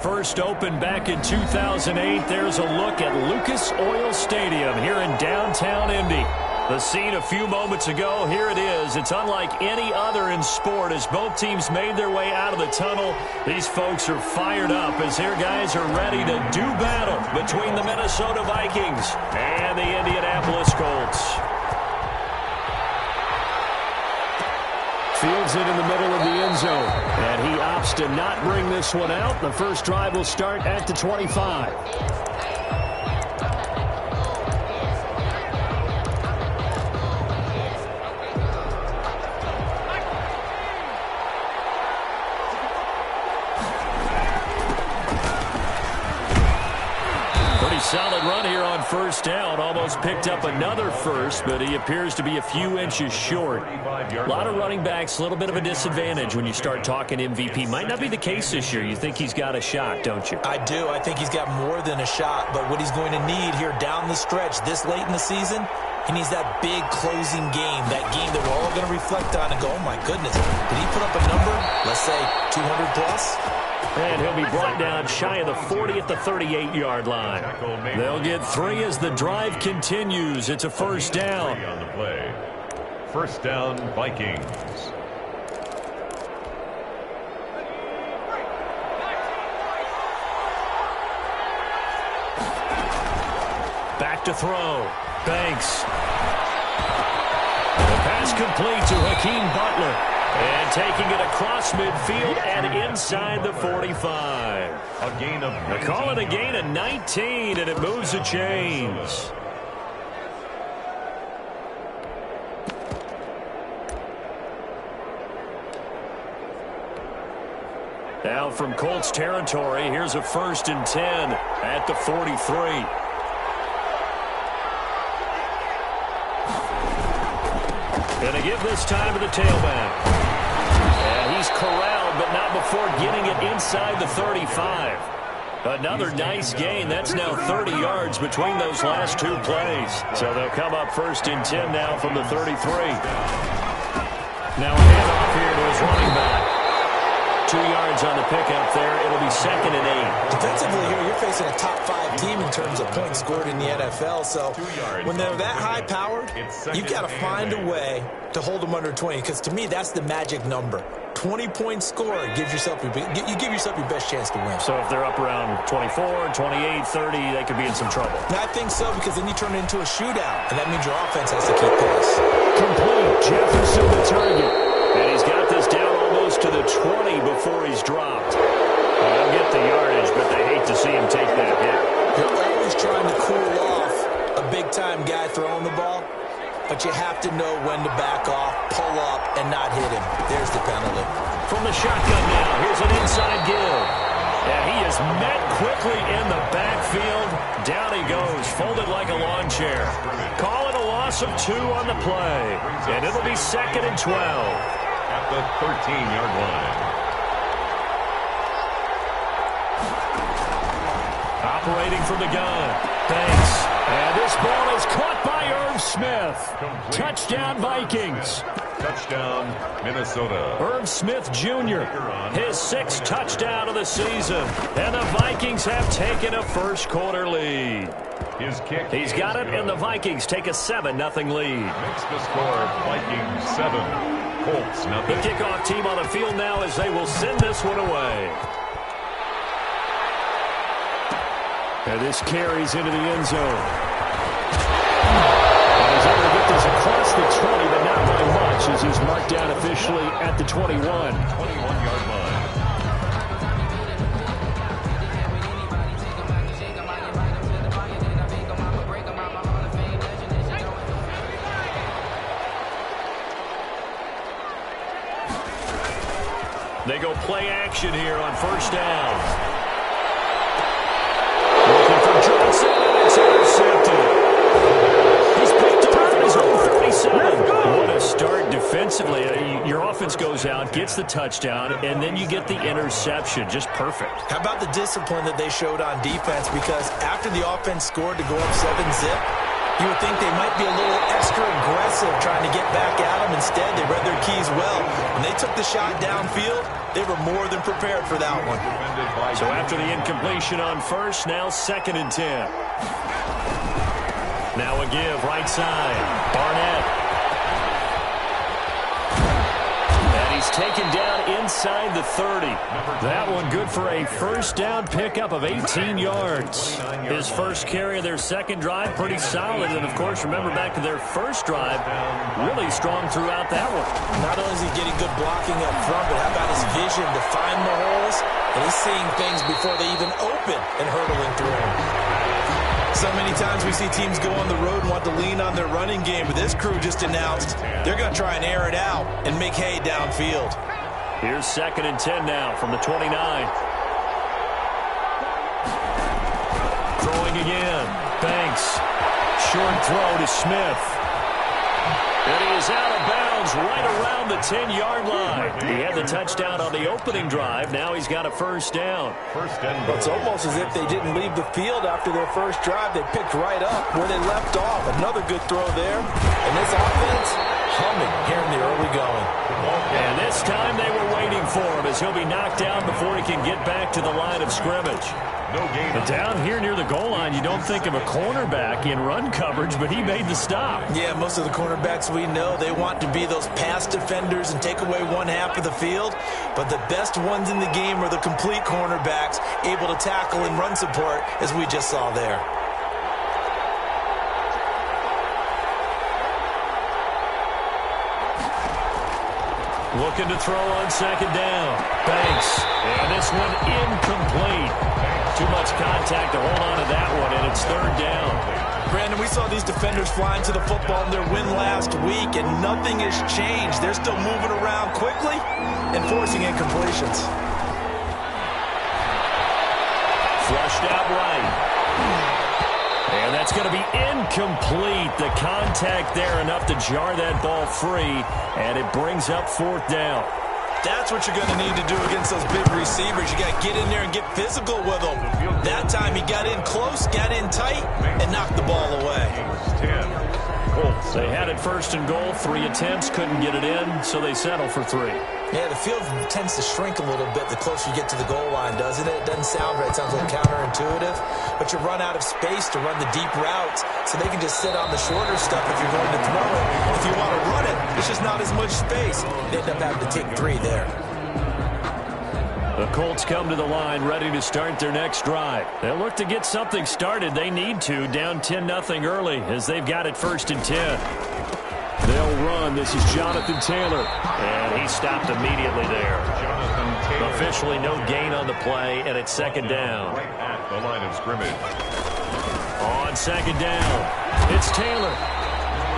first opened back in 2008, there's a look at Lucas Oil Stadium here in downtown Indy. The scene a few moments ago, here it is. It's unlike any other in sport as both teams made their way out of the tunnel. These folks are fired up as their guys are ready to do battle between the Minnesota Vikings and the Indianapolis Colts. Fields it in the middle of the end zone, and he opts to not bring this one out. The first drive will start at the 25. Solid run here on first down. Almost picked up another first, but he appears to be a few inches short. A lot of running backs, a little bit of a disadvantage when you start talking MVP. Might not be the case this year. You think he's got a shot, don't you? I do. I think he's got more than a shot, but what he's going to need here down the stretch this late in the season, he needs that big closing game, that game that we're all going to reflect on and go, oh my goodness, did he put up a number, let's say 200 plus? And he'll be brought down shy of the 40 at the 38-yard line. They'll get 3 as the drive continues. It's a first down. On the play. First down, Vikings. Back to throw. Banks. The pass complete to Hakeem Butler. And taking it across midfield and inside the 45. A gain of 19. They call it a gain of 19, and it moves the chains. Now from Colts territory, here's a 1st and 10 at the 43. Gonna give this time to the tailback. And he's corralled, but not before getting it inside the 35. Another nice gain. That's now 30 yards between those last 2 plays. So they'll come up 1st and 10 now from the 33. Now a handoff here to his running back. 2 yards on the pickup there. It'll be 2nd and 8. Defensively here, you're facing a top 5 team in terms of points scored in the NFL. So when they're that high-powered, you've got to find a way to hold them under 20. Because to me, that's the magic number. 20 points scored gives yourself you give yourself your best chance to win. So if they're up around 24, 28, 30, they could be in some trouble. Now, I think so, because then you turn it into a shootout, and that means your offense has to keep pace. Complete. Jefferson the target. And he's got this down almost to the 20 before he's dropped. Well, they'll get the yardage, but they hate to see him take that hit. You're always trying to cool off a big-time guy throwing the ball, but you have to know when to back off, pull up, and not hit him. There's the penalty. From the shotgun now, here's an inside give. And he is met quickly in the backfield. Down he goes, folded like a lawn chair. Call it a loss of 2 on the play. And it'll be 2nd and 12. At the 13-yard line. Operating from the gun. Banks. And this ball is caught by Irv Smith. Complete. Touchdown, Vikings. Touchdown, Minnesota. Irv Smith Jr., his 6th touchdown of the season. And the Vikings have taken a first-quarter lead. His kick. He's got it, and the Vikings take a 7-0 lead. Makes the score Vikings 7, Colts The 0. kickoff team on the field now as they will send this one away. And this carries into the end zone. And he's able to get this across the 20, but not by much as he's marked down officially at the 21. 21-yard line. They go play action here on first down. Looking for Johnson, and it's intercepted. He's picked off at his own 37. What a start defensively. Your offense goes out, gets the touchdown, and then you get the interception. Just perfect. How about the discipline that they showed on defense? Because after the offense scored to go up 7-zip, You would think they might be a little extra aggressive trying to get back at them. Instead, they read their keys well. When they took the shot downfield, they were more than prepared for that one. So after the incompletion on first, now 2nd and 10. Now a give, right side. Barnett. He's taken down inside the 30. That one good for a first down pickup of 18 yards. His first carry of their second drive, pretty solid. And, of course, remember back to their first drive, really strong throughout that one. Not only is he getting good blocking up front, but how about his vision to find the holes? And he's seeing things before they even open and hurdling through them. So many times we see teams go on the road and want to lean on their running game, but this crew just announced they're going to try and air it out and make hay downfield. Here's 2nd and 10 now from the 29. Throwing again. Banks. Short throw to Smith. And he is out of bounds right around the 10-yard line. He had the touchdown on the opening drive. Now he's got a first down. It's almost as if they didn't leave the field after their first drive. They picked right up where they left off. Another good throw there. And this offense humming here in the early going. And this time they were waiting for him as he'll be knocked down before he can get back to the line of scrimmage. But down here near the goal line, you don't think of a cornerback in run coverage, but he made the stop. Yeah, most of the cornerbacks we know, they want to be those pass defenders and take away one half of the field. But the best ones in the game are the complete cornerbacks, able to tackle and run support, as we just saw there. Looking to throw on 2nd down. Banks. And this one incomplete. Too much contact to hold on to that one, and it's 3rd down. Brandon, we saw these defenders flying to the football in their win last week, and nothing has changed. They're still moving around quickly and forcing incompletions. Flushed out right. And that's going to be incomplete. The contact there enough to jar that ball free, and it brings up 4th down. That's what you're going to need to do against those big receivers. You got to get in there and get physical with them. That time he got in close, got in tight, and knocked the ball away. They had it 1st and goal, 3 attempts, couldn't get it in, so they settle for 3. Yeah, the field tends to shrink a little bit the closer you get to the goal line, doesn't it? It doesn't sound right. It sounds a little counterintuitive. But you run out of space to run the deep routes, so they can just sit on the shorter stuff if you're going to throw it. If you want to run it, it's just not as much space. They end up having to take 3 there. The Colts come to the line ready to start their next drive. They'll look to get something started. They need to, down 10-0 early as they've got it 1st and 10. They'll run. This is Jonathan Taylor. And he stopped immediately there. Officially no gain on the play, and it's 2nd down. Right at the line of scrimmage. On 2nd down, it's Taylor.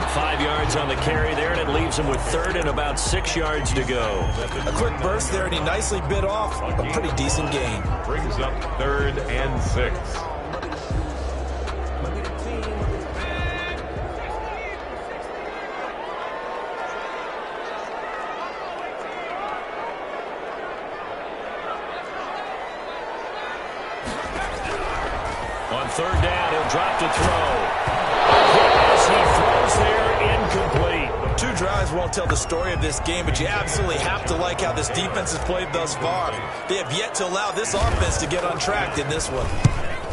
5 yards on the carry there, and it leaves him with 3rd and about 6 yards to go. A quick burst there, and he nicely bit off a pretty decent gain. Brings up 3rd and 6. On 3rd down, he'll drop to throw. As he throws there, incomplete. 2 drives won't tell the story of this game, but you absolutely have to like how this defense has played thus far. They have yet to allow this offense to get untracked in this one.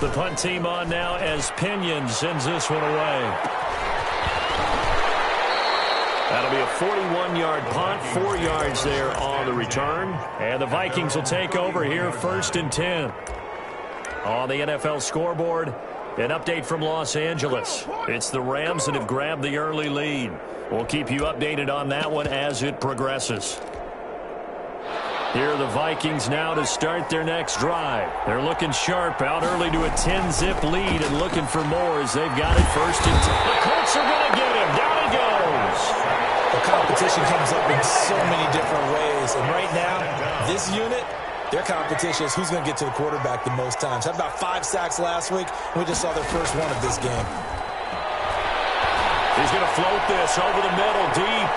The punt team on now as Pinion sends this one away. That'll be a 41-yard punt, 4 yards there on the return. And the Vikings will take over here 1st and 10. On the NFL scoreboard, an update from Los Angeles. It's the Rams that have grabbed the early lead. We'll keep you updated on that one as it progresses. Here are the Vikings now to start their next drive. They're looking sharp, out early to a 10-zip lead and looking for more as they've got it 1st and 10. The Colts are going to get him. Down he goes. The competition comes up in so many different ways. And right now, this unit, their competition is who's going to get to the quarterback the most times. Had about 5 sacks last week, and we just saw their first one of this game. He's going to float this over the middle, deep.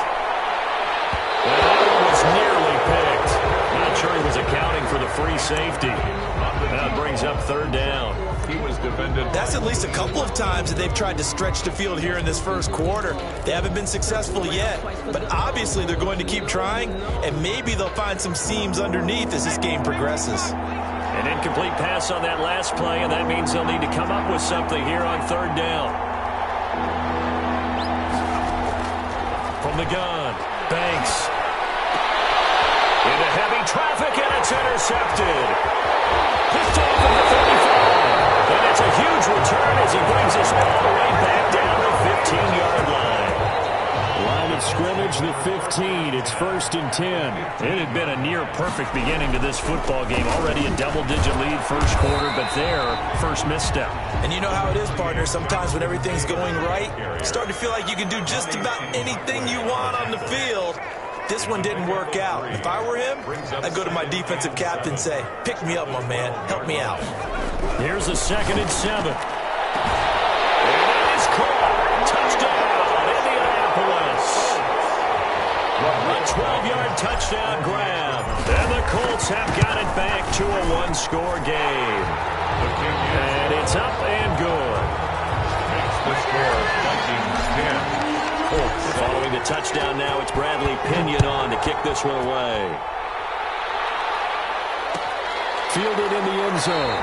And that one was nearly picked. Not sure he was accounting for the free safety. That brings up third down. He was defended. That's at least a couple of times that they've tried to stretch the field here in this first quarter. They haven't been successful yet, but obviously they're going to keep trying, and maybe they'll find some seams underneath as this game progresses. An incomplete pass on that last play, and that means they'll need to come up with something here on third down. From the gun, Banks. Into heavy traffic, and it's intercepted. Picked off at the 35. And it's a huge return as he brings us all the way back down the 15-yard line. Line of scrimmage, the 15. It's 1st and 10. It had been a near-perfect beginning to this football game. Already a double-digit lead first quarter, but their first misstep. And you know how it is, partner. Sometimes when everything's going right, you start to feel like you can do just about anything you want on the field. This one didn't work out. If I were him, I'd go to my defensive captain and say, pick me up, my man. Help me out. Here's the 2nd and 7. And it is caught. Touchdown, Indianapolis. A 12-yard touchdown grab. And the Colts have got it back to a one-score game. And it's up and good. Makes the score Vikings 10. Following the touchdown now, it's Bradley Pinion on to kick this one away. Fielded in the end zone.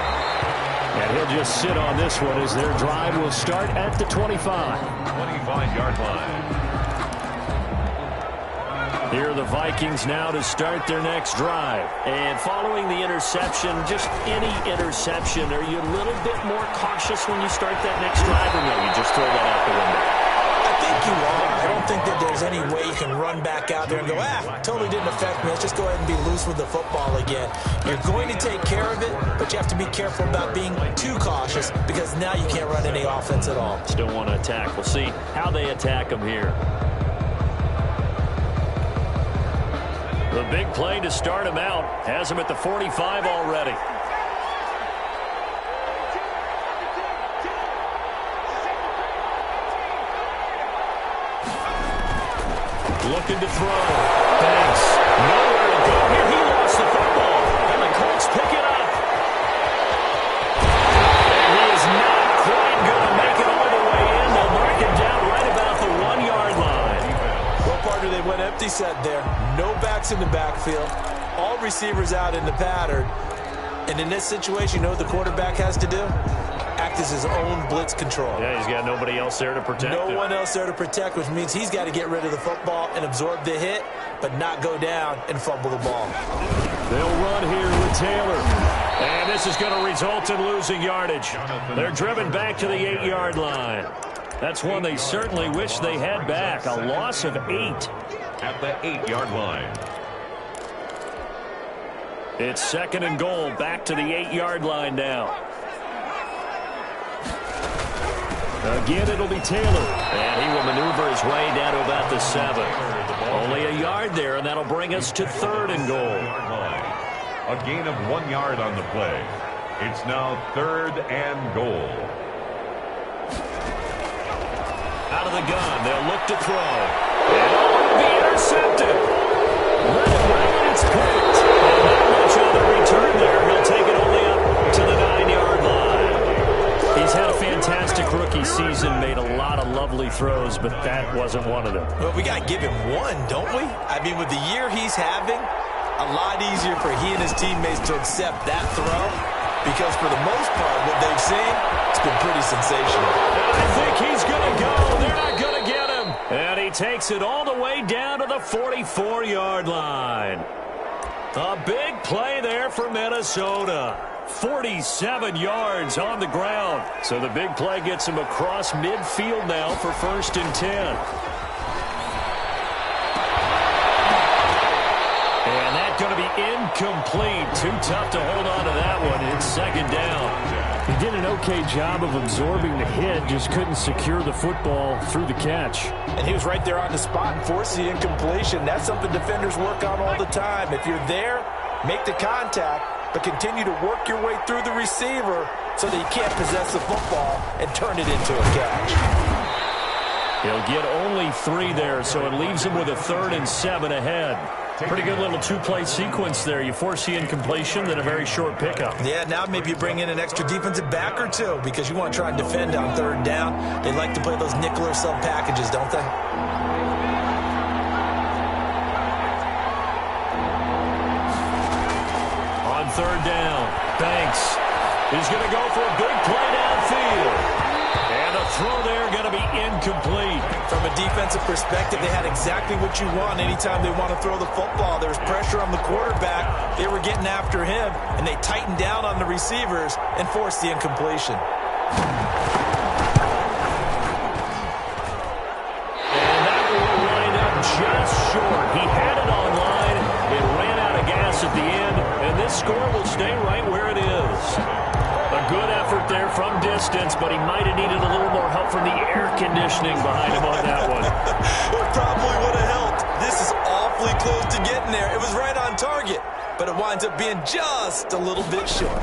And he'll just sit on this one as their drive will start at the 25. 25-yard line. Here are the Vikings now to start their next drive. And following the interception, just any interception, are you a little bit more cautious when you start that next drive, or no, you just throw that out the window? I think you are. I don't think that there's any way you can run back out there and go, totally didn't affect me. Let's just go ahead and be loose with the football again. You're going to take care of it, but you have to be careful about being too cautious because now you can't run any offense at all. Still want to attack. We'll see how they attack them here. The big play to start him out has him at the 45 already. Looking to throw. Banks. Nowhere to go here. He lost the football. And the Colts pick it up. And he is not quite going to make it all the way in. They'll mark him down right about the 1-yard line. Well, partner, they went empty set there. No backs in the backfield. All receivers out in the pattern. And in this situation, you know what the quarterback has to do? Act as his own blitz control. Yeah, he's got nobody else there to protect him. No one else there to protect, which means he's got to get rid of the football and absorb the hit, but not go down and fumble the ball. They'll run here with Taylor. And this is going to result in losing yardage. They're driven back to the 8-yard line. That's one they certainly wish they had back. A loss of 8. At the 8-yard line. It's 2nd and goal, back to the 8-yard line now. Again, it'll be Taylor. And he will maneuver his way down to about the 7. Only a yard there, and that'll bring us to 3rd and goal. A gain of 1 yard on the play. It's now 3rd and goal. Out of the gun, they'll look to throw. And it will be intercepted. Let it run, it's picked. And not much on the return there. He'll take it only up to the 9-yard line. He's had a fantastic rookie season, made a lot of lovely throws, but that wasn't one of them. Well, we got to give him one, don't we? I mean, with the year he's having, a lot easier for he and his teammates to accept that throw because for the most part, what they've seen, it's been pretty sensational. I think he's going to go. They're not going to get him. And he takes it all the way down to the 44-yard line. A big play there for Minnesota. 47 yards on the ground. So the big play gets him across midfield now for 1st and 10. And that's going to be incomplete. Too tough to hold on to that one. It's 2nd down. He did an okay job of absorbing the hit, just couldn't secure the football through the catch. And he was right there on the spot and forced the incompletion. That's something defenders work on all the time. If you're there, make the contact, but continue to work your way through the receiver so that you can't possess the football and turn it into a catch. He'll get only 3 there, so it leaves him with a 3rd and 7 ahead. Pretty good little two-play sequence there. You force the incompletion, then a very short pickup. Yeah, now maybe you bring in an extra defensive back or two because you want to try and defend on third down. They like to play those nickel or sub packages, don't they? On third down, Banks is going to go for a big play downfield. And the throw there going to be incomplete. From a defensive perspective, they had exactly what you want anytime they want to throw the football. There was pressure on the quarterback. They were getting after him, and they tightened down on the receivers and forced the incompletion. And that will wind up just short. He had it on line. It ran out of gas at the end, and this score will stay right where it is. A good effort there from distance, but he might have needed a little more help from the air conditioning behind him on that one. It probably would have helped. This is awfully close to getting there. It was right on target, but it winds up being just a little bit short.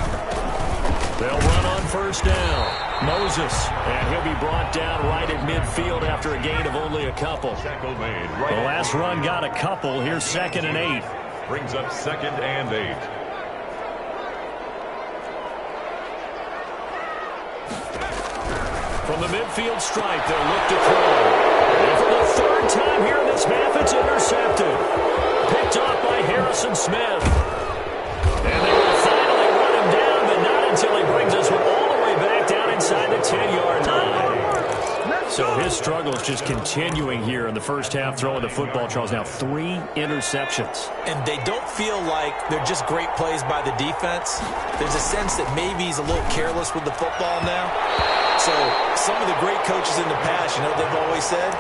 They'll run on first down. Moses, and he'll be brought down right at midfield after a gain of only a couple. The last run got a couple. Here's 2nd and 8. Brings up 2nd and 8. From the midfield stripe, they'll look to throw. And for the third time here in this half, it's intercepted. Picked off by Harrison Smith. And they will finally run him down, but not until he brings us one all the way back down inside the 10-yard line. So his struggle is just continuing here in the first half, throwing the football. Charles, now 3 interceptions. And they don't feel like they're just great plays by the defense. There's a sense that maybe he's a little careless with the football now. So some of the great coaches in the past, you know, they've always said,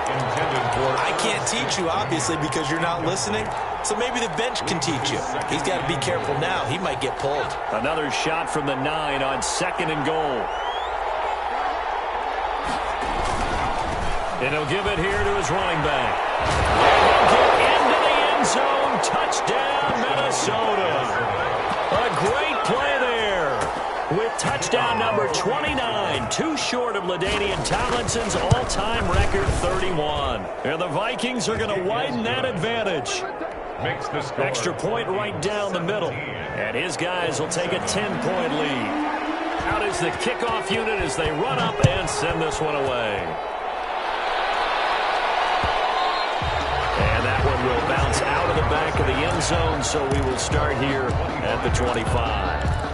I can't teach you, obviously, because you're not listening. So maybe the bench can teach you. He's got to be careful now. He might get pulled. Another shot from the 9 on 2nd and goal. And he'll give it here to his running back. And he'll get into the end zone. Touchdown, Minnesota. A great play there with touchdown number 29, too short of LaDainian Tomlinson's all-time record 31. And the Vikings are going to widen that advantage. Makes the score. Extra point right down the middle. And his guys will take a 10-point lead. Out is the kickoff unit as they run up and send this one away. And that one will bounce out of the back of the end zone, so we will start here at the 25.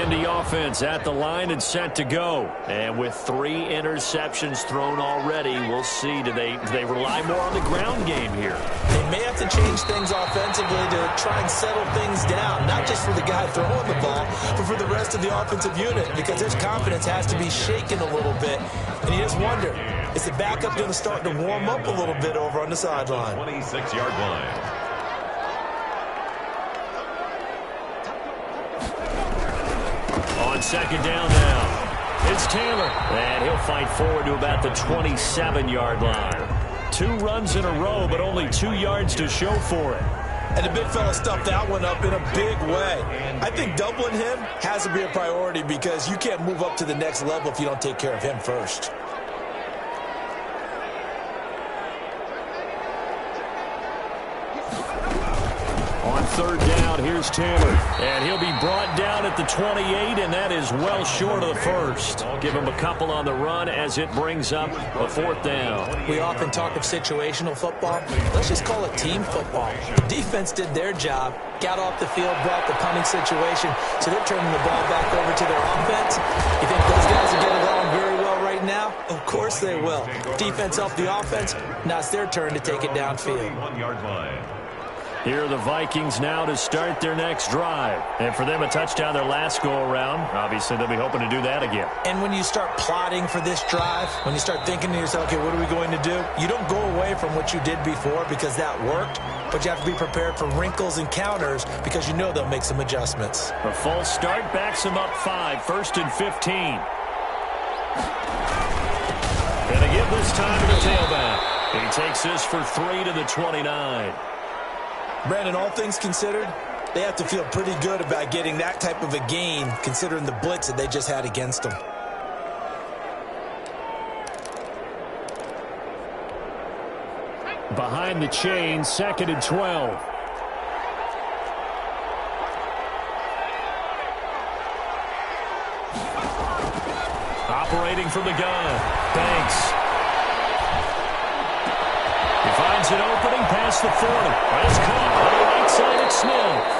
The offense at the line and set to go. And with 3 interceptions thrown already, we'll see. Do they rely more on the ground game here? They may have to change things offensively to try and settle things down, not just for the guy throwing the ball, but for the rest of the offensive unit, because their confidence has to be shaken a little bit. And you just wonder, is the backup going to start to warm up a little bit over on the sideline? 26-yard line. On 2nd down now, it's Taylor. And he'll fight forward to about the 27-yard line. 2 runs in a row, but only 2 yards to show for it. And the big fella stuffed that one up in a big way. I think doubling him has to be a priority because you can't move up to the next level if you don't take care of him first. On 3rd down, here's Taylor. And he'll be brought down at the 28, and that is well short of the first. Give him a couple on the run as it brings up a 4th down. We often talk of situational football. Let's just call it team football. Defense did their job, got off the field, brought the punting situation, so they're turning the ball back over to their offense. You think those guys are getting along very well right now? Of course they will. Defense helped the offense. Now it's their turn to take it downfield. 1-yard line. Here are the Vikings now to start their next drive. And for them, a touchdown their last go-around. Obviously, they'll be hoping to do that again. And when you start plotting for this drive, when you start thinking to yourself, okay, what are we going to do? You don't go away from what you did before because that worked, but you have to be prepared for wrinkles and counters because you know they'll make some adjustments. A false start backs them up 5, 1st and 15. And again this time to the tailback. He takes this for 3 to the 29. Brandon, all things considered, They have to feel pretty good about getting that type of a gain, considering the blitz that they just had against them. Behind the chain, 2nd and 12. Operating from the gun. Banks. He finds an opening past the 40. It's caught on the right side at Smith.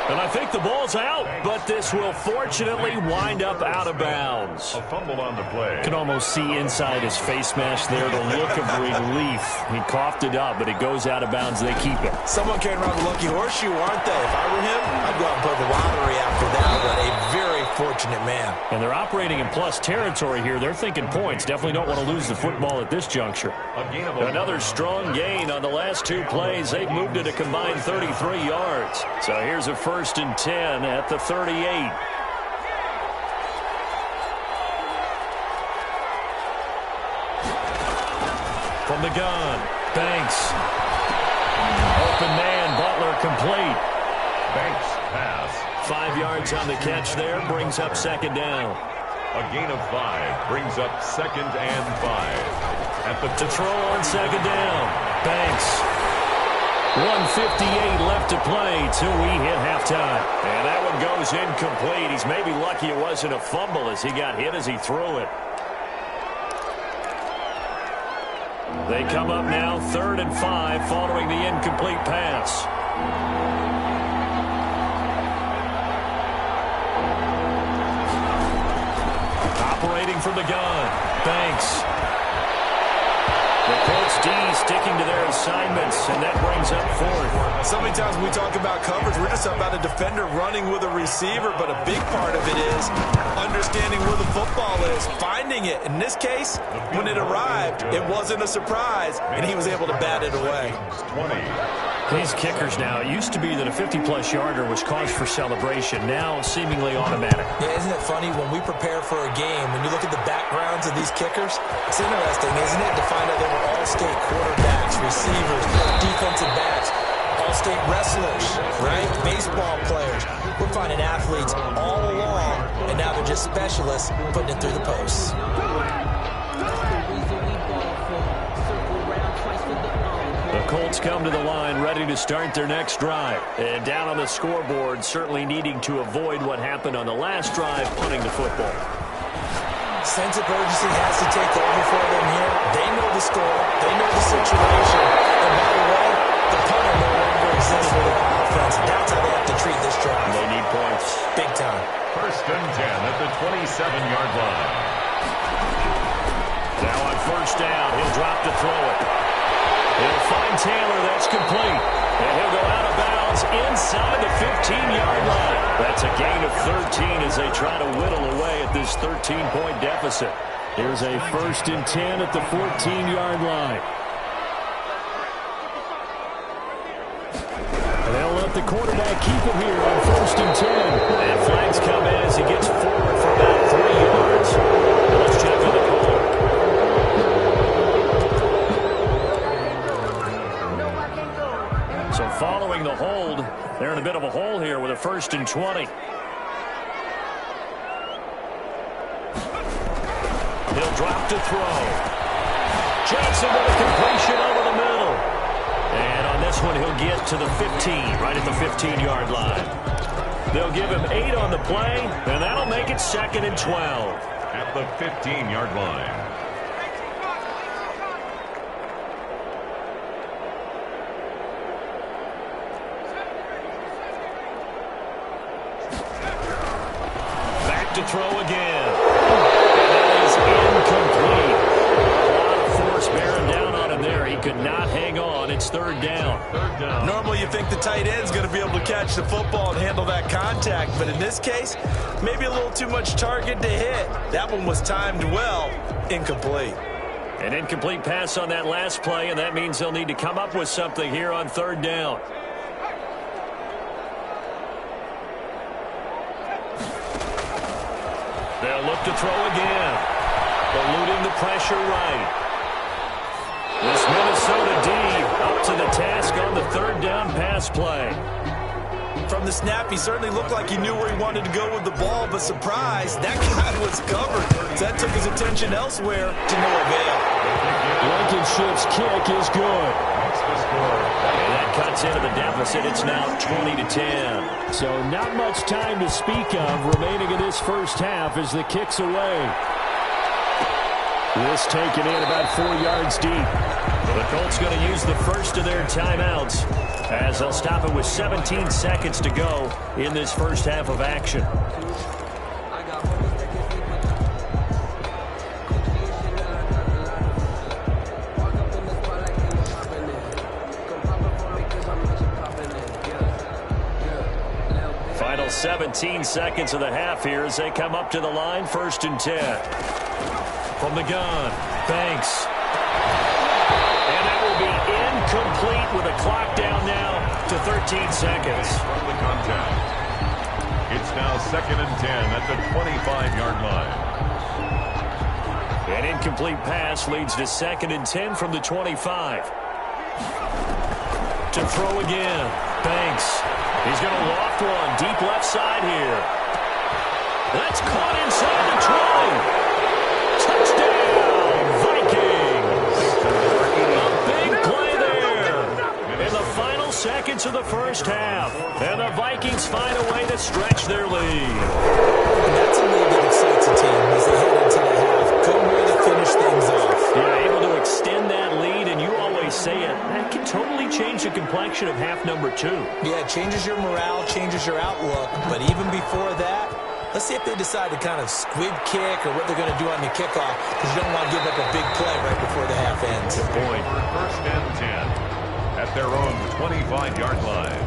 And I think the ball's out, but this will fortunately wind up out of bounds. A fumble on the play. You can almost see inside his face mask there the look of relief. He coughed it up, but it goes out of bounds. They keep it. Someone carrying around the lucky horseshoe, aren't they? If I were him, I'd go out and play the lottery after that one. A very fortunate man. And they're operating in plus territory here. They're thinking points. Definitely don't want to lose the football at this juncture. Another strong gain on the last 2 plays. They've moved it a combined 33 yards. So here's a 1st and 10 at the 38. From the gun, Banks. Open man, Butler complete. Banks pass. 5 yards on the catch there, brings up 2nd down. A gain of 5 brings up 2nd and 5. To throw on 2nd down, Banks. 1:58 left to play till we hit halftime. And that one goes incomplete. He's maybe lucky it wasn't a fumble as he got hit as he threw it. They come up now 3rd and 5 following the incomplete pass. Operating from the gun, Banks. The Colts D sticking to their assignments, and that brings up 4th. So many times when we talk about coverage, we're just about a defender running with a receiver, but a big part of it is understanding where the football is, finding it. In this case, when it arrived, it wasn't a surprise, and he was able to bat it away. 20. These kickers now, it used to be that a 50-plus yarder was cause for celebration, now seemingly automatic. Yeah, isn't it funny when we prepare for a game, when you look at the backgrounds of these kickers, it's interesting, isn't it, to find out they were all-state quarterbacks, receivers, defensive backs, all-state wrestlers, right? Baseball players. We're finding athletes all along, and now they're just specialists putting it through the posts. The Colts come to the line ready to start their next drive. And down on the scoreboard, certainly needing to avoid what happened on the last drive, punting the football. Sense of urgency has to take over for them here. They know the score. They know the situation. And by the way, the punter no longer exists for their offense. That's how they have to treat this drive. They need points. Big time. 1st and 10 at the 27-yard line. Now on 1st down, he'll drop to throw it. He'll find Taylor. That's complete. And he'll go out of bounds inside the 15-yard line. That's a gain of 13 as they try to whittle away at this 13-point deficit. Here's a 1st and 10 at the 14-yard line. And they'll let the quarterback keep it here on 1st and 10. And flags come in as he gets forward for about 3 yards. Let's check on the call. So following the hold, they're in a bit of a hole here with a 1st and 20. He'll drop to throw. Johnson with a completion over the middle. And on this one, he'll get to the 15, right at the 15-yard line. They'll give him 8 on the play, and that'll make it 2nd and 12. At the 15-yard line. To throw again. That is incomplete. A lot of force bearing down on him there. He could not hang on. It's 3rd down. Normally you think the tight end's going to be able to catch the football and handle that contact, but in this case, maybe a little too much target to hit. That one was timed well. Incomplete. An incomplete pass on that last play, and that means they'll need to come up with something here on 3rd down. They'll look to throw again. Eluding the pressure right. This Minnesota D up to the task on the 3rd down pass play. From the snap, he certainly looked like he knew where he wanted to go with the ball, but surprise, that guy was covered. So that took his attention elsewhere to no avail. Blankenship's kick is good. And that cuts into the deficit. It's now 20-10. So not much time to speak of remaining in this first half as the kick's away. This taken in about 4 yards deep. The Colts going to use the first of their timeouts as they'll stop it with 17 seconds to go in this first half of action. Final 17 seconds of the half here as they come up to the line, 1st and 10. From the gun, Banks. And that will be incomplete with the clock down now to 13 seconds. From the contact. It's now 2nd and 10 at the 25-yard line. An incomplete pass leads to 2nd and 10 from the 25. To throw again, Banks. He's going to loft one deep left side here. That's caught inside the 20. Touchdown, Vikings. A big play there in the final seconds of the first half. And the Vikings find a way to stretch their lead. And that's a lead that excites a team as they head into the half. Good way to finish things off. Yeah, able to extend that lead, and you always say it, that can totally change the complexion of half number 2. Yeah, it changes your morale, changes your outlook. But even before that, let's see if they decide to kind of squib kick or what they're going to do on the kickoff, because you don't want to give up a big play right before the half ends. Good point. 1st and 10 at their own 25-yard line.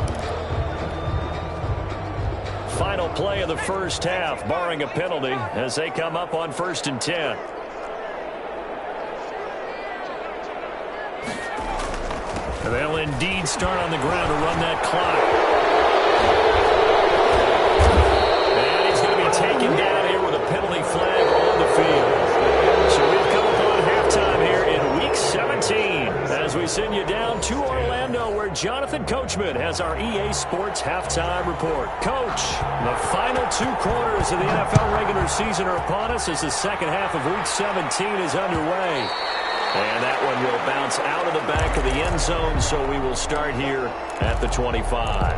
Final play of the first half, barring a penalty, as they come up on 1st and 10. They'll indeed start on the ground to run that clock. And he's going to be taken down here with a penalty flag on the field. So we've come upon halftime here in Week 17 as we send you down to Orlando, where Jonathan Coachman has our EA Sports Halftime Report. Coach, the final 2 quarters of the NFL regular season are upon us as the second half of Week 17 is underway. And that one will bounce out of the back of the end zone, so we will start here at the 25.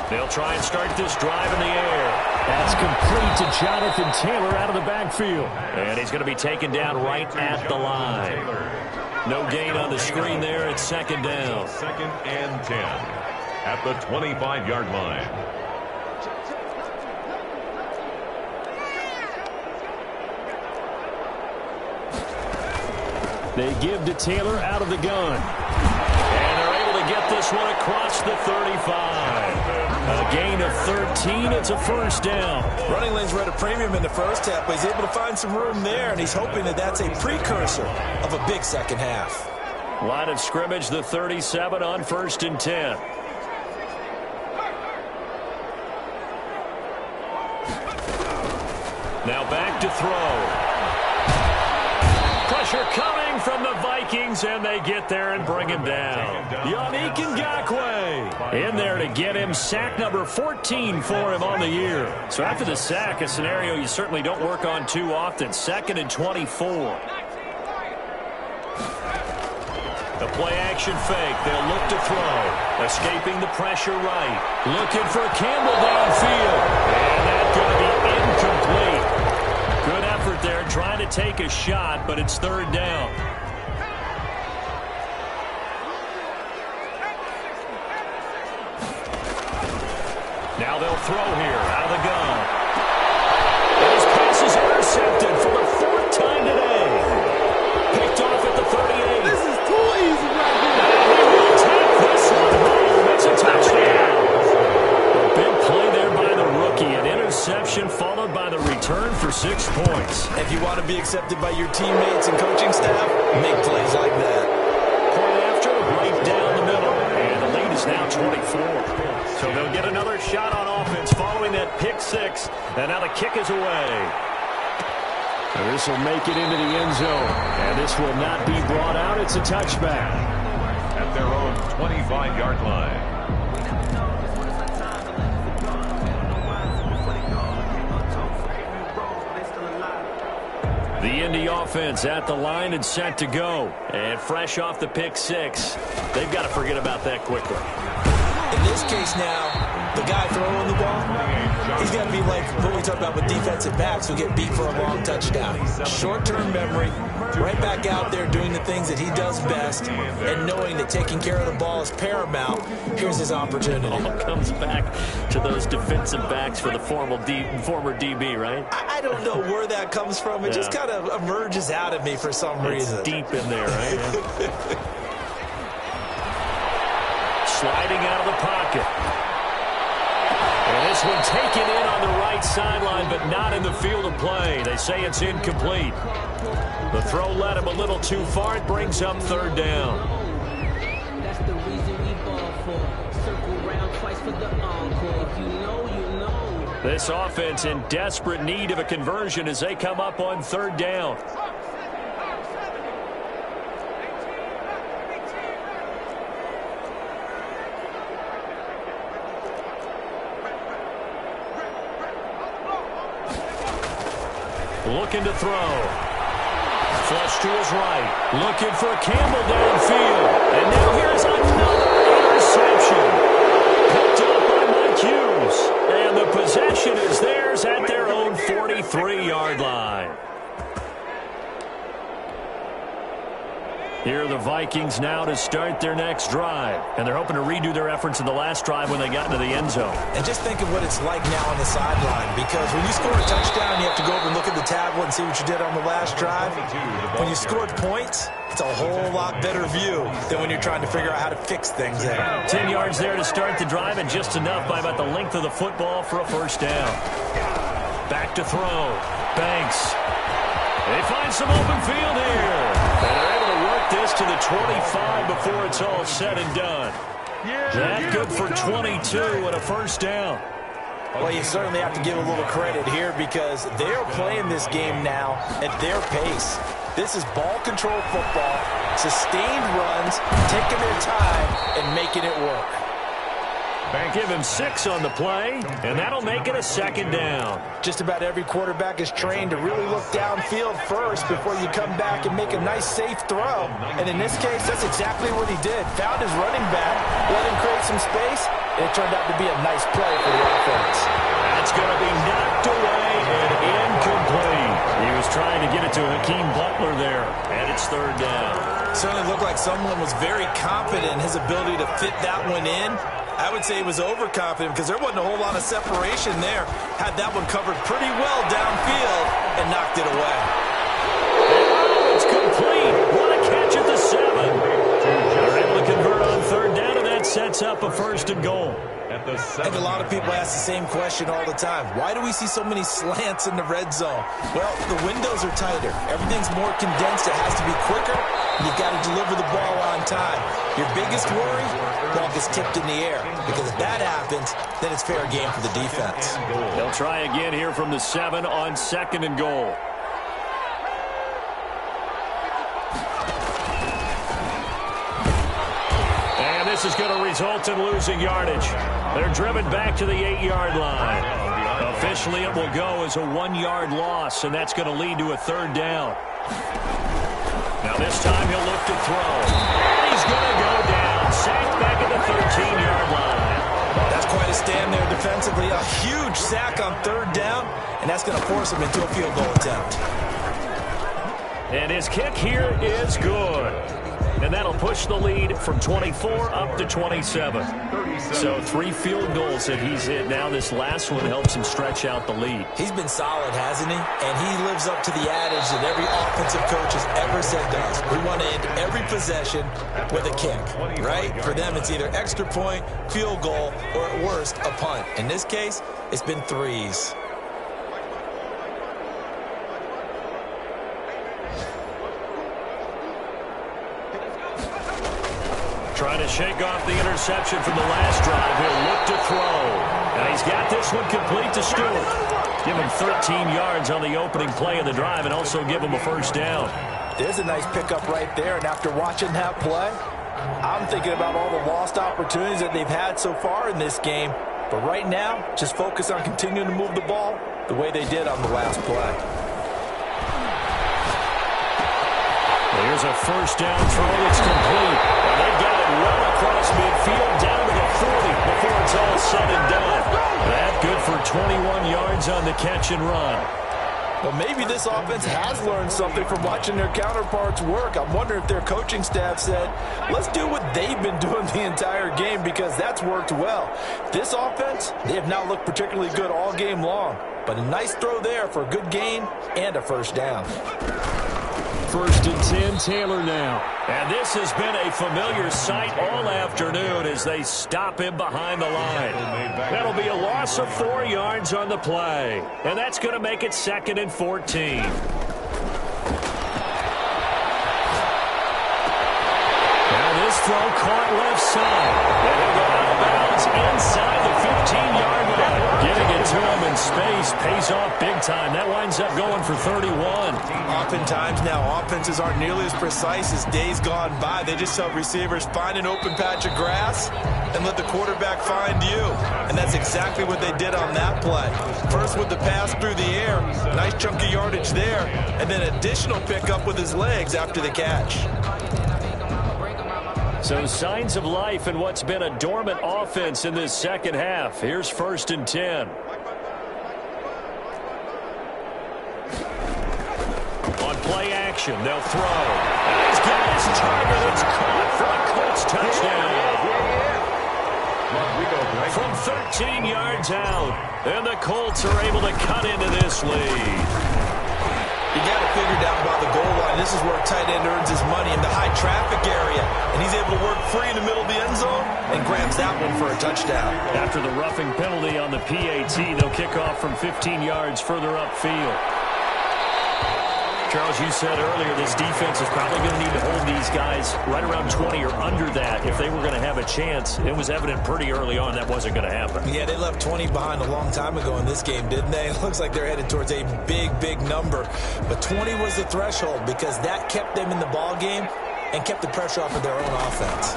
They'll try and start this drive in the air. That's complete to Jonathan Taylor out of the backfield. And he's going to be taken down right at the line. No gain on the screen there. It's 2nd down. 2nd and 10. At the 25-yard line. They give to Taylor out of the gun. And they're able to get this one across the 35. A gain of 13. It's a 1st down. Running lanes were at a premium in the first half, but he's able to find some room there, and he's hoping that that's a precursor of a big second half. Line of scrimmage, the 37 on 1st and 10. Now back to throw. Pressure coming from the Vikings, and they get there and bring him down. Yannick Ngakoue in there to get him sack number 14 for him on the year. So after the sack, a scenario you certainly don't work on too often. 2nd and 24. The play-action fake. They'll look to throw. Escaping the pressure right. Looking for Campbell downfield. And that's going to be incomplete. Good effort there, trying to take a shot, but it's 3rd down. Now they'll throw here, out of the gun. His pass is intercepted for the 4th time today. Picked off at the 38. This is too easy right here. And he will take this one home. It's a touchdown. A big play there by the rookie. An interception followed by the return for 6 points. If you want to be accepted by your teammates and coaching staff, make plays like that. Point after, right down the middle. And the lead is now 24. So they'll get another shot on offense following that pick 6. And now the kick is away. And this will make it into the end zone. And this will not be brought out. It's a touchback. At their own 25-yard line. The Indy offense at the line and set to go. And fresh off the pick six. They've got to forget about that quickly. In this case now, the guy throwing the ball, he's got to be like what we talk about with defensive backs who get beat for a long touchdown. Short-term memory, right back out there doing the things that he does best, and knowing that taking care of the ball is paramount. Here's his opportunity. All comes back to those defensive backs for the former DB, right? I don't know where that comes from. It just kind of emerges out of me for some reason. It's deep in there, right? Sliding out of the pocket. And this one taken in on the right sideline, but not in the field of play. They say it's incomplete. The throw led him a little too far. It brings up third down. That's the reason we ball for. Circle round twice for the encore. If you know, you know. This offense in desperate need of a conversion as they come up on third down. Looking to throw. Flush to his right. Looking for Campbell downfield. And now here's another interception. Picked up by Mike Hughes. And the possession is theirs at their own 43-yard line. Here are the Vikings now to start their next drive. And they're hoping to redo their efforts in the last drive when they got into the end zone. And just think of what it's like now on the sideline, because when you score a touchdown, you have to go over and look at the tablet and see what you did on the last drive. When you scored points, it's a whole lot better view than when you're trying to figure out how to fix things there. 10 yards there to start the drive, and just enough by about the length of the football for a first down. Back to throw. Banks. They find some open field here. And they're able to work this to the 25 before it's all said and done. That good for 22 and a first down. Well, you certainly have to give a little credit here because they're playing this game now at their pace. This is ball control football, sustained runs, taking their time and making it work. Give him 6 on the play, and that'll make it a second down. Just about every quarterback is trained to really look downfield first before you come back and make a nice, safe throw. And in this case, that's exactly what he did. Found his running back, let him create some space, and it turned out to be a nice play for the offense. That's going to be knocked away and incomplete. He was trying to get it to Hakeem Butler there, and it's third down. Certainly looked like someone was very confident in his ability to fit that one in. I would say he was overconfident because there wasn't a whole lot of separation there. Had that one covered pretty well downfield and knocked it away. It's complete. What a catch at the 7. They're able to convert on third down, and that sets up a first and goal. I think a lot of people ask the same question all the time. Why do we see so many slants in the red zone? Well, the windows are tighter. Everything's more condensed. It has to be quicker, and you've got to deliver the ball on time. Your biggest worry? Ball gets tipped in the air. Because if that happens, then it's fair game for the defense. They'll try again here from the 7 on second and goal. And this is going to result in losing yardage. They're driven back to the 8-yard line. Officially, it will go as a 1-yard loss, and that's going to lead to a third down. Now this time he'll look to throw. And he's going to go down. Sacked back at the 13-yard line. That's quite a stand there defensively. A huge sack on third down, and that's going to force him into a field goal attempt. And his kick here is good. And that'll push the lead from 24 up to 27. So 3 field goals that he's hit. Now this last one helps him stretch out the lead. He's been solid, hasn't he? And he lives up to the adage that every offensive coach has ever said to us. We want to end every possession with a kick, right? For them, it's either extra point, field goal, or at worst, a punt. In this case, it's been 3s. Trying to shake off the interception from the last drive. He'll look to throw. And he's got this one complete to Stewart. Give him 13 yards on the opening play of the drive and also give him a first down. There's a nice pickup right there, and after watching that play, I'm thinking about all the lost opportunities that they've had so far in this game. But right now, just focus on continuing to move the ball the way they did on the last play. Here's a first down throw that's complete. And they got it well across midfield down to the 40 before it's all said and done. That good for 21 yards on the catch and run. Well, maybe this offense has learned something from watching their counterparts work. I'm wondering if their coaching staff said, let's do what they've been doing the entire game, because that's worked well. This offense, they have not looked particularly good all game long. But a nice throw there for a good gain and a first down. 1st and 10, Taylor now. And this has been a familiar sight all afternoon as they stop him behind the line. That'll be a loss of 4 yards on the play. And that's going to make it 2nd and 14. Now this throw caught left side. And he'll go out of bounds inside the 15-yard line. Getting it to him in space pays off big time. That winds up going for 31. Oftentimes now, offenses aren't nearly as precise as days gone by. They just help receivers find an open patch of grass and let the quarterback find you. And that's exactly what they did on that play. First with the pass through the air, nice chunk of yardage there, and then additional pickup with his legs after the catch. So signs of life in what's been a dormant offense in this second half. Here's 1st and 10. On play action, they'll throw. And he's got his target. It's caught for a Colts touchdown. From 13 yards out. And the Colts are able to cut into this lead. You got to figure down by the goal line. This is where a tight end earns his money, in the high traffic area. And he's able to work free in the middle of the end zone and grabs that one for a touchdown. After the roughing penalty on the PAT, they'll kick off from 15 yards further upfield. Charles, you said earlier this defense is probably going to need to hold these guys right around 20 or under that if they were going to have a chance. It was evident pretty early on that wasn't going to happen. Yeah, they left 20 behind a long time ago in this game, didn't they? It looks like they're headed towards a big, big number. But 20 was the threshold because that kept them in the ball game and kept the pressure off of their own offense.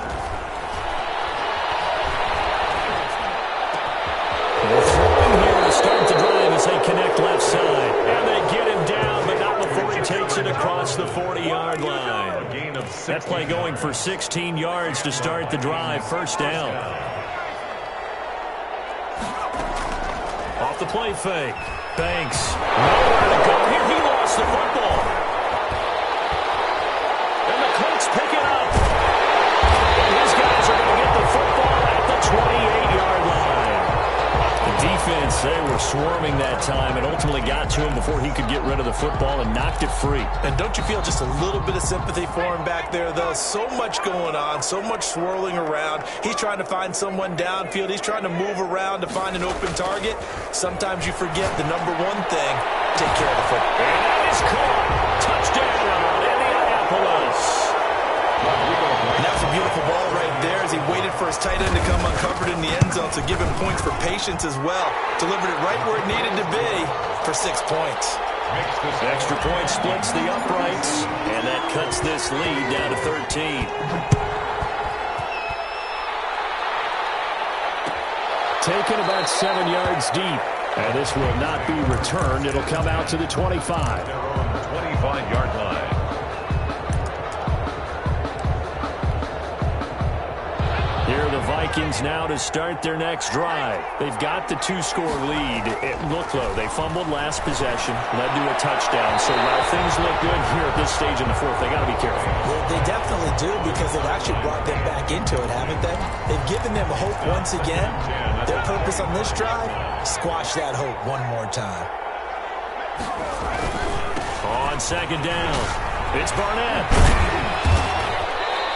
They're throwing here to start the drive as they connect left side. And they get him down, but not before he takes it across the 40-yard line. That play going for 16 yards to start the drive. First down. Off the play fake. Banks. Nowhere to go here. He lost the football. And the Colts pick it up. And his guys are going to get the football at the 28-yard line. The defense, they were swarming that time and ultimately got to him before he could get rid of the football and knocked it free. And don't you feel just a little bit of sympathy for him back there, though? So much going on, so much swirling around. He's trying to find someone downfield. He's trying to move around to find an open target. Sometimes you forget the number one thing: take care of the football. And that is caught. Touchdown, Indianapolis. And that's a beautiful ball right there as he waited for his tight end to come uncovered in the end zone, so give him points for patience as well. Delivered it right where it needed to be for 6 points. Extra point splits the uprights, and that cuts this lead down to 13. Taken about 7 yards deep, and this will not be returned. It'll come out to the 25. 25-yard line. Here are the Vikings now to start their next drive. They've got the 2-score lead. It looked low. They fumbled last possession, led to a touchdown. So while things look good here at this stage in the fourth, they got to be careful. Well, they definitely do, because they've actually brought them back into it, haven't they? They've given them hope once again. Their purpose on this drive: squash that hope one more time. On second down, it's Barnett.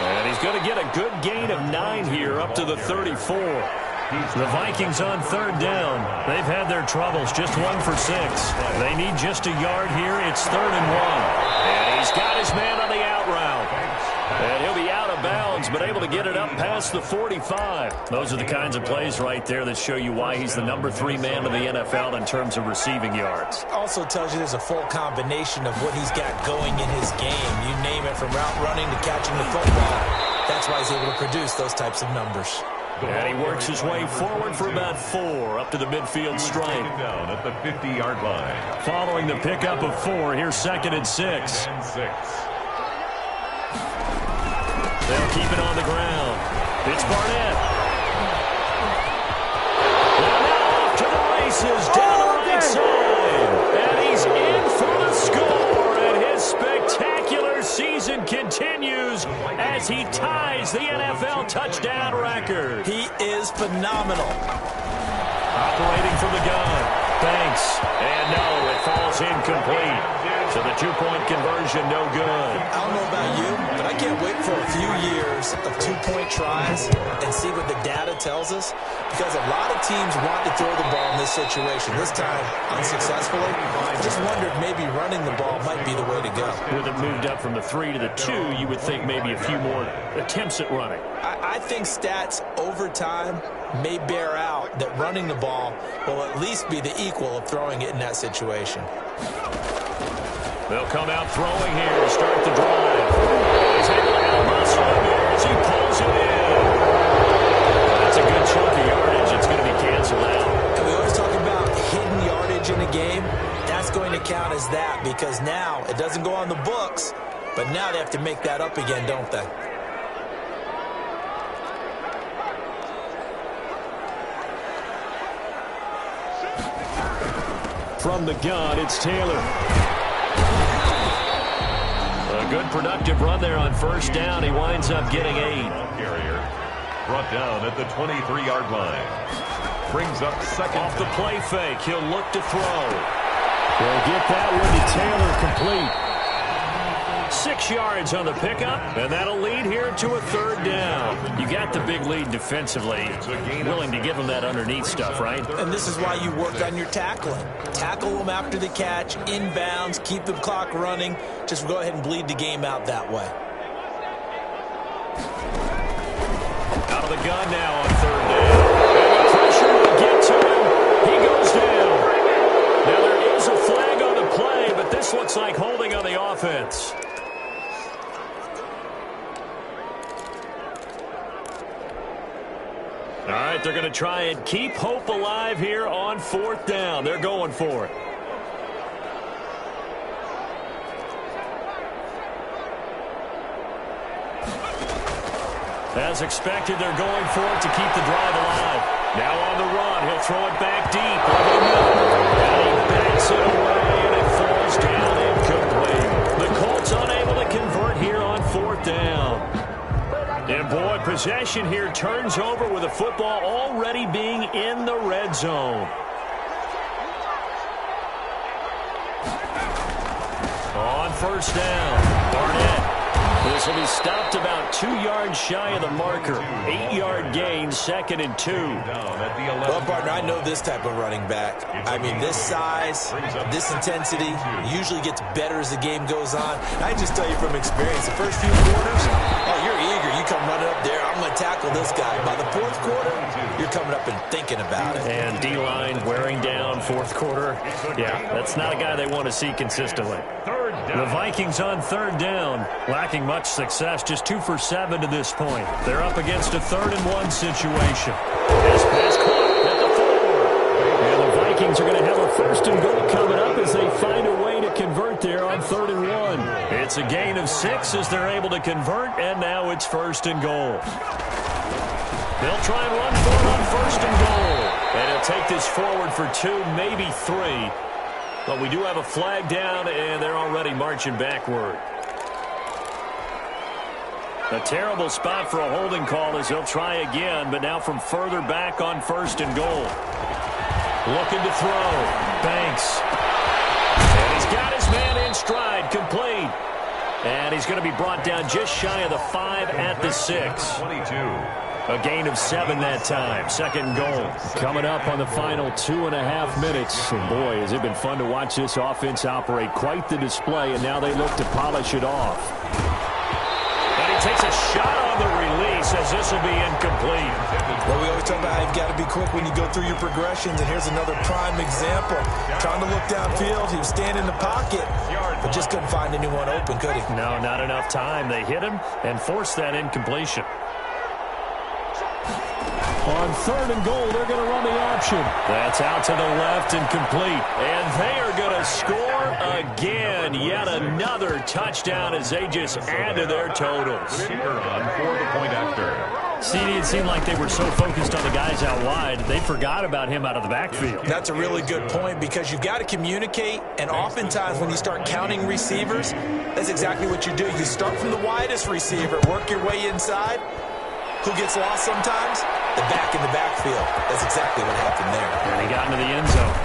And he's going to get a good gain of 9 here up to the 34. The Vikings on third down. They've had their troubles, just 1 for 6. They need just a yard here. It's 3rd and 1. And he's got his man on the out route. And he'll be out of of bounds, but able to get it up past the 45. Those are the kinds of plays right there that show you why he's the #3 man in the NFL in terms of receiving yards. Also tells you there's a full combination of what he's got going in his game. You name it, from route running to catching the football. That's why he's able to produce those types of numbers. And he works his way forward for about 4 up to the midfield stripe. Down at the 50-yard line. Following the pickup of 4, here's 2nd and 6. They'll keep it on the ground. It's Barnett. And now off to the races down the right side. And he's in for the score. And his spectacular season continues as he ties the NFL touchdown record. He is phenomenal. Operating from the gun. Banks. And no, it falls incomplete. So the 2-point conversion, no good. I don't know about you, but I can't wait for a few years of 2-point tries and see what the data tells us, because a lot of teams want to throw the ball in this situation. This time, unsuccessfully. I just wondered maybe running the ball might be the way to go. With it moved up from the 3 to the 2, you would think maybe a few more attempts at running. I think stats over time may bear out that running the ball will at least be the equal of throwing it in that situation. They'll come out throwing here to start the drive. He's able to out-muscle him here as he pulls it in. That's a good chunk of yardage. It's going to be canceled out. And we always talk about hidden yardage in a game. That's going to count as that, because now it doesn't go on the books, but now they have to make that up again, don't they? From the gun, it's Taylor. A good productive run there on 1st down. He winds up getting 8. Carrier brought down at the 23-yard line. Brings up 2nd. Off the play fake, he'll look to throw. They'll get that one to Taylor, complete. 6 yards on the pickup, and that'll lead here to a 3rd down. You got the big lead defensively. Willing to give them that underneath stuff, right? And this is why you work on your tackling. Tackle them after the catch, inbounds, keep the clock running. Just go ahead and bleed the game out that way. Out of the gun now on 3rd down. And the pressure will get to him. He goes down. Now there is a flag on the play, but this looks like holding on the offense. All right, they're going to try and keep hope alive here on 4th down. They're going for it. As expected, they're going for it to keep the drive alive. Now on the run, he'll throw it back deep over the middle. And he backs it away, and it falls down incomplete. The Colts unable to convert here on 4th down. And boy, possession here turns over with the football already being in the red zone. On 1st down, Barnett. This will be stopped about 2 yards shy of the marker. 8-yard gain, 2nd and 2. Well, partner, I know this type of running back. I mean, this size, this intensity usually gets better as the game goes on. I just tell you from experience, the first few quarters, oh, you're eager. You come running up there, I'm going to tackle this guy. By the 4th quarter, you're coming up and thinking about it. And D-line wearing down 4th quarter. Yeah, that's not a guy they want to see consistently. The Vikings on 3rd down, lacking much success, just 2 for 7 to this point. They're up against a 3rd and 1 situation. This pass caught at the 4. And the Vikings are going to have a 1st and goal coming up as they find a way to convert there on 3rd and 1. It's a gain of 6 as they're able to convert, and now it's 1st and goal. They'll try and run for it on 1st and goal. And he'll take this forward for 2, maybe 3. But we do have a flag down, and they're already marching backward. A terrible spot for a holding call as he'll try again, but now from further back on 1st and goal. Looking to throw. Banks. And he's got his man in stride, complete. And he's going to be brought down just shy of the 5 at the 6. 22. A gain of 7 that time. 2nd and goal. Coming up on the final 2.5 minutes. And boy, has it been fun to watch this offense operate. Quite the display, and now they look to polish it off. And he takes a shot on the release as this will be incomplete. Well, we always talk about how you've got to be quick when you go through your progressions, and here's another prime example. Trying to look downfield, he was standing in the pocket, but just couldn't find anyone open, could he? No, not enough time. They hit him and forced that incompletion. On 3rd and goal, they're going to run the option. That's out to the left and complete. And they are going to score again. Yet another touchdown as they just add to their totals. On for the point after. CD, it seemed like they were so focused on the guys out wide, they forgot about him out of the backfield. That's a really good point because you've got to communicate, and oftentimes when you start counting receivers, that's exactly what you do. You start from the widest receiver, work your way inside. Who gets lost sometimes? The back in the backfield. That's exactly what happened there. And he got into the end zone.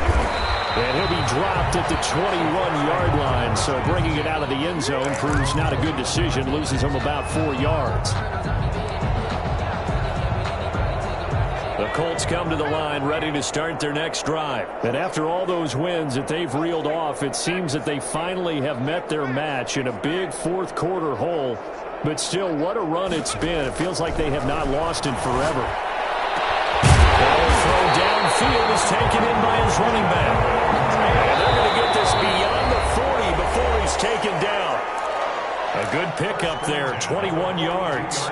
And he'll be dropped at the 21-yard line. So bringing it out of the end zone proves not a good decision. Loses him about 4 yards. The Colts come to the line ready to start their next drive. And after all those wins that they've reeled off, it seems that they finally have met their match in a big fourth-quarter hole. But still, what a run it's been. It feels like they have not lost in forever. Ball throw downfield is taken in by his running back. And they're going to get this beyond the 40 before he's taken down. A good pickup there, 21 yards.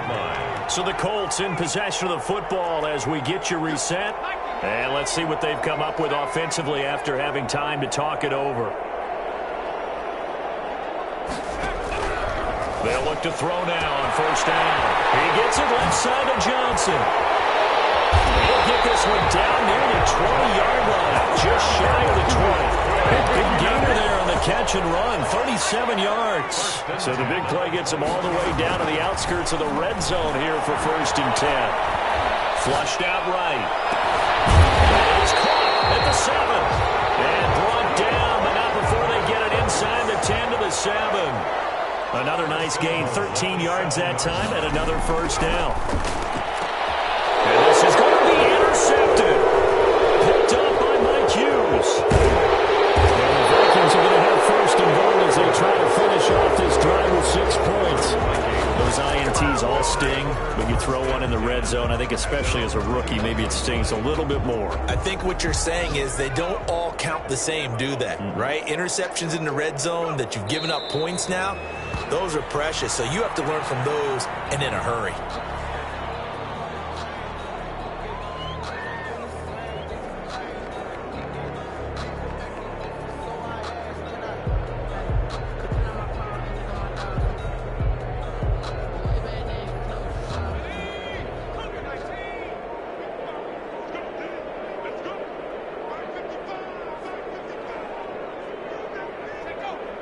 So the Colts in possession of the football as we get you reset. And let's see what they've come up with offensively after having time to talk it over. They'll look to throw now on 1st down. He gets it left side to Johnson. He'll get this one down near the 20-yard line, just shy of the 20. A big gainer there on the catch and run, 37 yards. So the big play gets him all the way down to the outskirts of the red zone here for 1st and 10. Flushed out right. And it is caught at the 7. And brought down, but not before they get it inside the 10 to the 7. Another nice gain, 13 yards that time, and another 1st down. And this is going to be intercepted. Picked up by Mike Hughes. And the Vikings are going to have 1st and goal as they try to finish off this drive with 6 points. Those INTs all sting when you throw one in the red zone. I think especially as a rookie, maybe it stings a little bit more. I think what you're saying is they don't all count the same, do they? Right? Interceptions in the red zone that you've given up points now, those are precious. So you have to learn from those and in a hurry.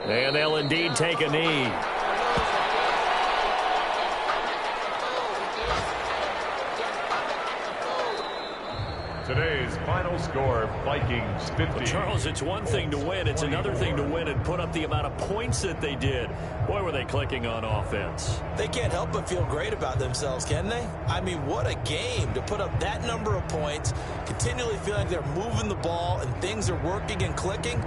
And they'll indeed take a knee. Today's final score, Vikings 50. Well, Charles, it's one thing to win. It's another thing to win and put up the amount of points that they did. Boy, were they clicking on offense. They can't help but feel great about themselves, can they? I mean, what a game to put up that number of points, continually feel like they're moving the ball and things are working and clicking.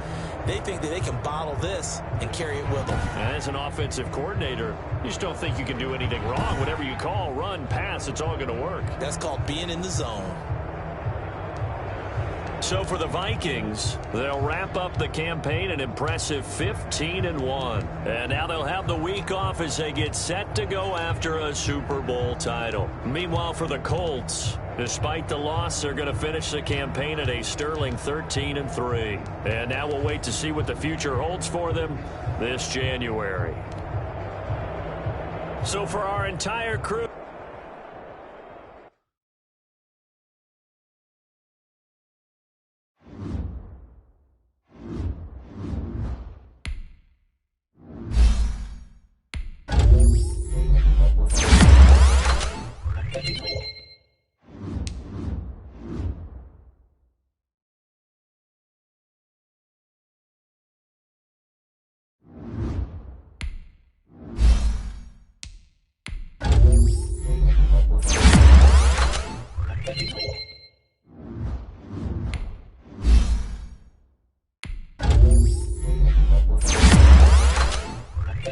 They think that they can bottle this and carry it with them. As an offensive coordinator, you just don't think you can do anything wrong. Whatever you call, run, pass, it's all going to work. That's called being in the zone. So for the Vikings, they'll wrap up the campaign an impressive 15-1. And now they'll have the week off as they get set to go after a Super Bowl title. Meanwhile, for the Colts, despite the loss, they're going to finish the campaign at a sterling 13-3. And now we'll wait to see what the future holds for them this January. So for our entire crew,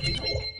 Thank you.